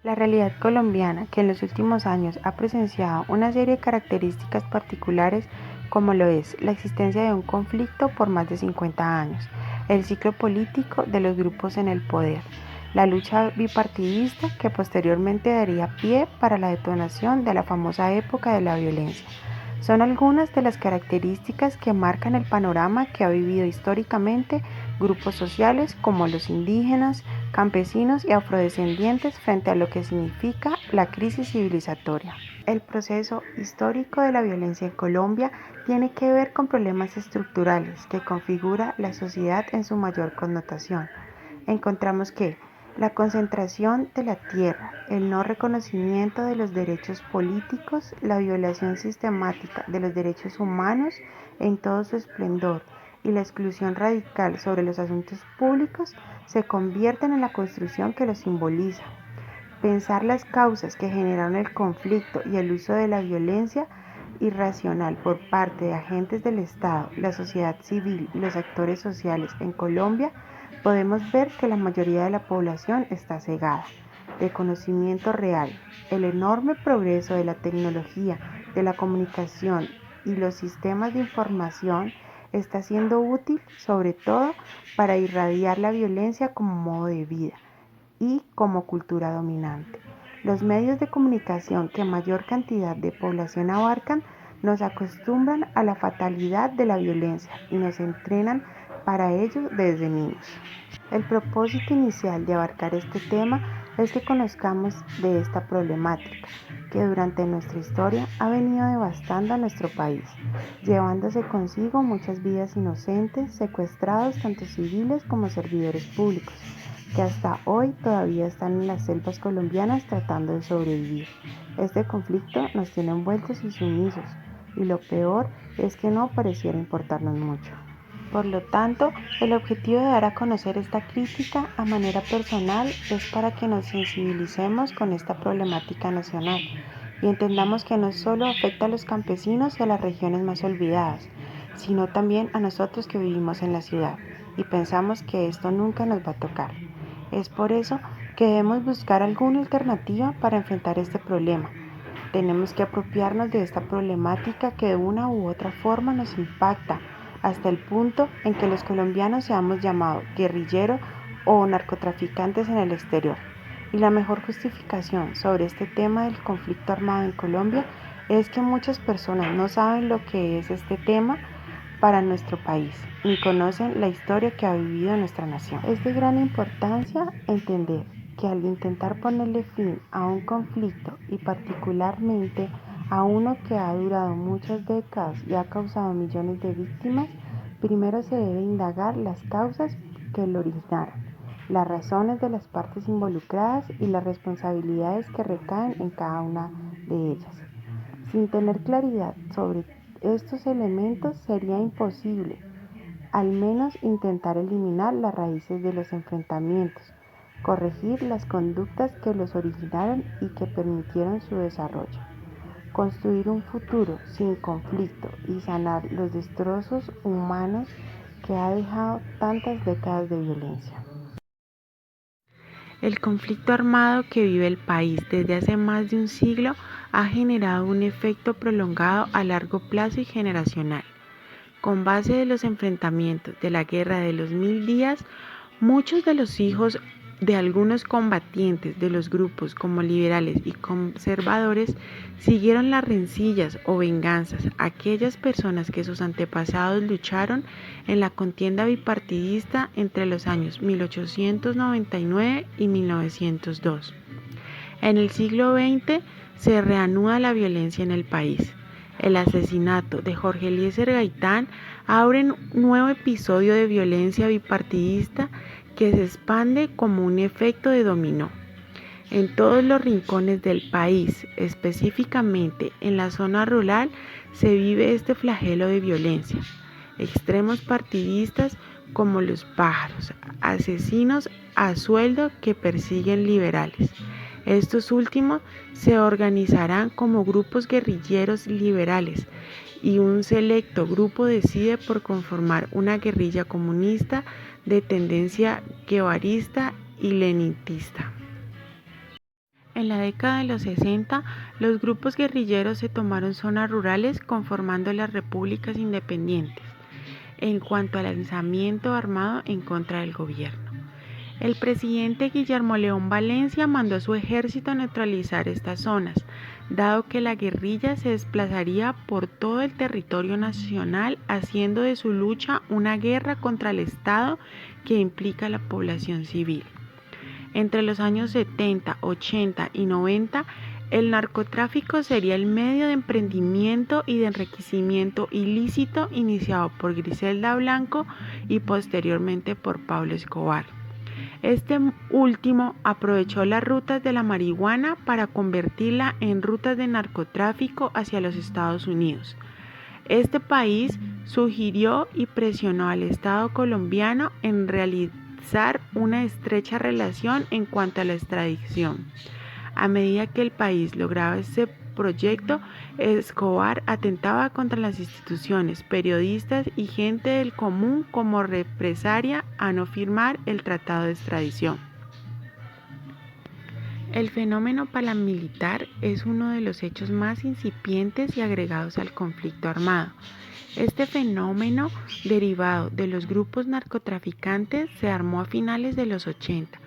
La realidad colombiana, que en los últimos años ha presenciado una serie de características particulares como lo es la existencia de un conflicto por más de 50 años, el ciclo político de los grupos en el poder, la lucha bipartidista que posteriormente daría pie para la detonación de la famosa época de la violencia. Son algunas de las características que marcan el panorama que ha vivido históricamente grupos sociales como los indígenas, campesinos y afrodescendientes frente a lo que significa la crisis civilizatoria. El proceso histórico de la violencia en Colombia tiene que ver con problemas estructurales que configura la sociedad en su mayor connotación. Encontramos que la concentración de la tierra, el no reconocimiento de los derechos políticos, la violación sistemática de los derechos humanos en todo su esplendor y la exclusión radical sobre los asuntos públicos se convierten en la construcción que los simboliza. Pensar las causas que generaron el conflicto y el uso de la violencia irracional por parte de agentes del Estado, la sociedad civil y los actores sociales en Colombia, podemos ver que la mayoría de la población está cegada de conocimiento real. El enorme progreso de la tecnología, de la comunicación y los sistemas de información está siendo útil sobre todo para irradiar la violencia como modo de vida y como cultura dominante. Los medios de comunicación que mayor cantidad de población abarcan nos acostumbran a la fatalidad de la violencia y nos entrenan para ello desde niños. El propósito inicial de abarcar este tema es que conozcamos de esta problemática que durante nuestra historia ha venido devastando a nuestro país, llevándose consigo muchas vidas inocentes, secuestrados tanto civiles como servidores públicos, que hasta hoy todavía están en las selvas colombianas tratando de sobrevivir. Este conflicto nos tiene envueltos y sumisos, y lo peor es que no pareciera importarnos mucho. Por lo tanto, el objetivo de dar a conocer esta crítica a manera personal es para que nos sensibilicemos con esta problemática nacional y entendamos que no solo afecta a los campesinos y a las regiones más olvidadas, sino también a nosotros que vivimos en la ciudad y pensamos que esto nunca nos va a tocar. Es por eso que debemos buscar alguna alternativa para enfrentar este problema. Tenemos que apropiarnos de esta problemática que de una u otra forma nos impacta, hasta el punto en que los colombianos seamos llamados guerrilleros o narcotraficantes en el exterior. Y la mejor justificación sobre este tema del conflicto armado en Colombia es que muchas personas no saben lo que es este tema para nuestro país, ni conocen la historia que ha vivido nuestra nación. Es de gran importancia entender que al intentar ponerle fin a un conflicto y particularmente a uno que ha durado muchas décadas y ha causado millones de víctimas, primero se debe indagar las causas que lo originaron, las razones de las partes involucradas y las responsabilidades que recaen en cada una de ellas. Sin tener claridad sobre estos elementos sería imposible, al menos intentar eliminar las raíces de los enfrentamientos, corregir las conductas que los originaron y que permitieron su desarrollo, construir un futuro sin conflicto y sanar los destrozos humanos que ha dejado tantas décadas de violencia. El conflicto armado que vive el país desde hace más de un siglo ha generado un efecto prolongado a largo plazo y generacional. Con base de los enfrentamientos de la Guerra de los 1000 días, muchos de los hijos de algunos combatientes de los grupos como liberales y conservadores siguieron las rencillas o venganzas a aquellas personas que sus antepasados lucharon en la contienda bipartidista entre los años 1899 y 1902. En el siglo XX se reanuda la violencia en el país. El asesinato de Jorge Eliezer Gaitán abre un nuevo episodio de violencia bipartidista que se expande como un efecto de dominó. En todos los rincones del país, específicamente en la zona rural, se vive este flagelo de violencia. Extremos partidistas como los pájaros, asesinos a sueldo que persiguen liberales. Estos últimos se organizarán como grupos guerrilleros liberales y un selecto grupo decide por conformar una guerrilla comunista de tendencia guevarista y leninista. en la década de los 60, los grupos guerrilleros se tomaron zonas rurales conformando las repúblicas independientes, en cuanto al alzamiento armado en contra del gobierno. El presidente Guillermo León Valencia mandó a su ejército a neutralizar estas zonas, dado que la guerrilla se desplazaría por todo el territorio nacional, haciendo de su lucha una guerra contra el Estado que implica a la población civil. Entre los años 70, 80 y 90, el narcotráfico sería el medio de emprendimiento y de enriquecimiento ilícito iniciado por Griselda Blanco y posteriormente por Pablo Escobar. Este último aprovechó las rutas de la marihuana para convertirla en rutas de narcotráfico hacia los Estados Unidos. Este país sugirió y presionó al Estado colombiano en realizar una estrecha relación en cuanto a la extradición. A medida que el país lograba ese proyecto, Escobar atentaba contra las instituciones, periodistas y gente del común como represalia a no firmar el tratado de extradición. El fenómeno paramilitar es uno de los hechos más incipientes y agregados al conflicto armado. Este fenómeno, derivado de los grupos narcotraficantes, se armó a finales de los 80,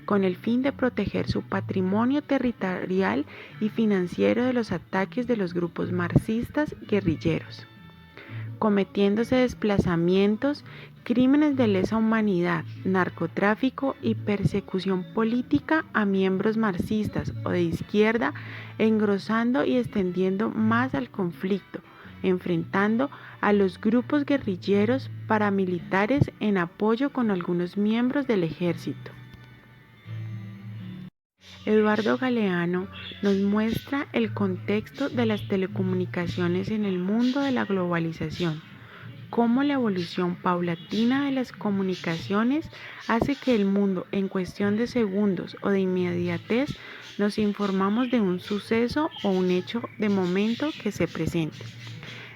con el fin de proteger su patrimonio territorial y financiero de los ataques de los grupos marxistas guerrilleros, cometiéndose desplazamientos, crímenes de lesa humanidad, narcotráfico y persecución política a miembros marxistas o de izquierda, engrosando y extendiendo más al conflicto, enfrentando a los grupos guerrilleros paramilitares en apoyo con algunos miembros del ejército. Eduardo Galeano nos muestra el contexto de las telecomunicaciones en el mundo de la globalización, cómo la evolución paulatina de las comunicaciones hace que el mundo, en cuestión de segundos o de inmediatez, nos informamos de un suceso o un hecho de momento que se presente.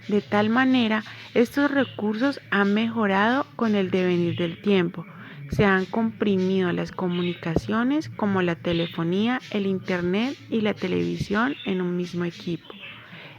De tal manera, estos recursos han mejorado con el devenir del tiempo. Se han comprimido las comunicaciones como la telefonía, el internet y la televisión en un mismo equipo.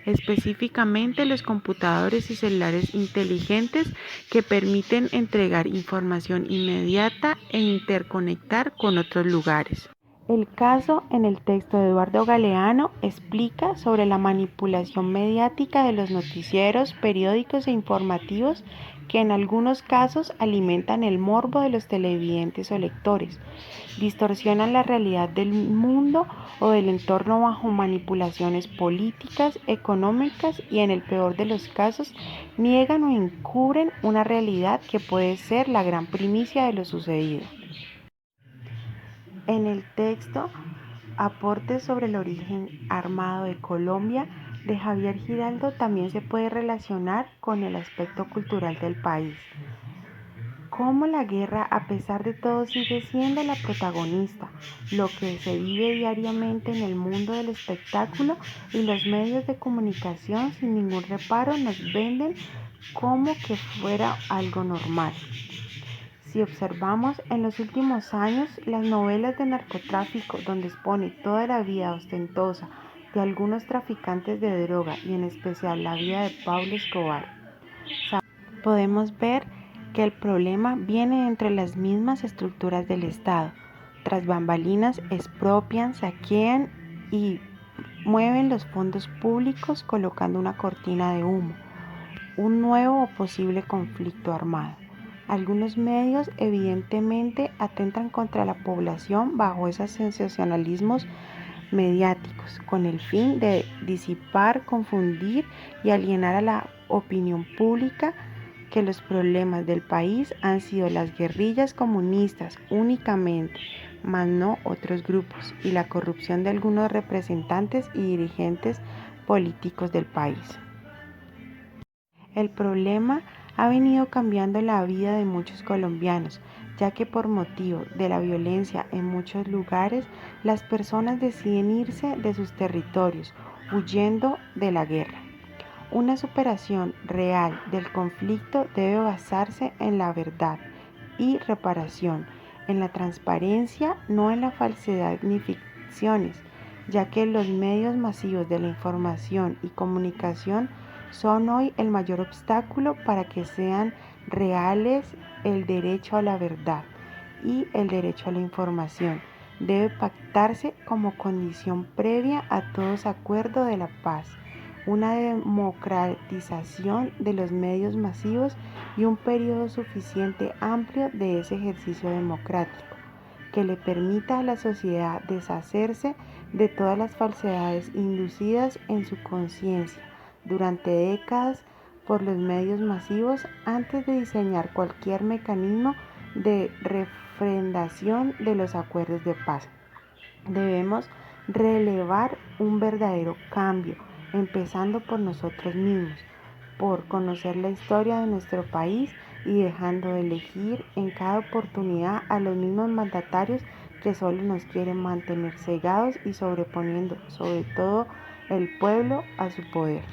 Específicamente los computadores y celulares inteligentes que permiten entregar información inmediata e interconectar con otros lugares. El caso en el texto de Eduardo Galeano explica sobre la manipulación mediática de los noticieros, periódicos e informativos que en algunos casos alimentan el morbo de los televidentes o lectores, distorsionan la realidad del mundo o del entorno bajo manipulaciones políticas, económicas y en el peor de los casos niegan o encubren una realidad que puede ser la gran primicia de lo sucedido. En el texto Aportes sobre el origen armado de Colombia de Javier Giraldo también se puede relacionar con el aspecto cultural del país. Cómo la guerra, a pesar de todo, sigue siendo la protagonista, lo que se vive diariamente en el mundo del espectáculo y los medios de comunicación sin ningún reparo nos venden como que fuera algo normal. Si observamos en los últimos años las novelas de narcotráfico donde expone toda la vida ostentosa de algunos traficantes de droga y en especial la vida de Pablo Escobar, podemos ver que el problema viene entre las mismas estructuras del Estado. Tras bambalinas expropian, saquean y mueven los fondos públicos colocando una cortina de humo, un nuevo o posible conflicto armado. Algunos medios evidentemente atentan contra la población bajo esos sensacionalismos mediáticos, con el fin de disipar, confundir y alienar a la opinión pública que los problemas del país han sido las guerrillas comunistas únicamente, mas no otros grupos, y la corrupción de algunos representantes y dirigentes políticos del país. El problema ha venido cambiando la vida de muchos colombianos, ya que por motivo de la violencia en muchos lugares, las personas deciden irse de sus territorios, huyendo de la guerra. Una superación real del conflicto debe basarse en la verdad y reparación, en la transparencia, no en la falsedad ni ficciones. ya que los medios masivos de la información y comunicación son hoy el mayor obstáculo para que sean reales el derecho a la verdad y el derecho a la información. Debe pactarse como condición previa a todos acuerdo de la paz, una democratización de los medios masivos y un periodo suficiente amplio de ese ejercicio democrático que le permita a la sociedad deshacerse de todas las falsedades inducidas en su conciencia durante décadas por los medios masivos antes de diseñar cualquier mecanismo de refrendación de los acuerdos de paz. Debemos relevar un verdadero cambio, empezando por nosotros mismos, por conocer la historia de nuestro país y dejando de elegir en cada oportunidad a los mismos mandatarios que solo nos quieren mantener cegados y sobreponiendo sobre todo el pueblo a su poder.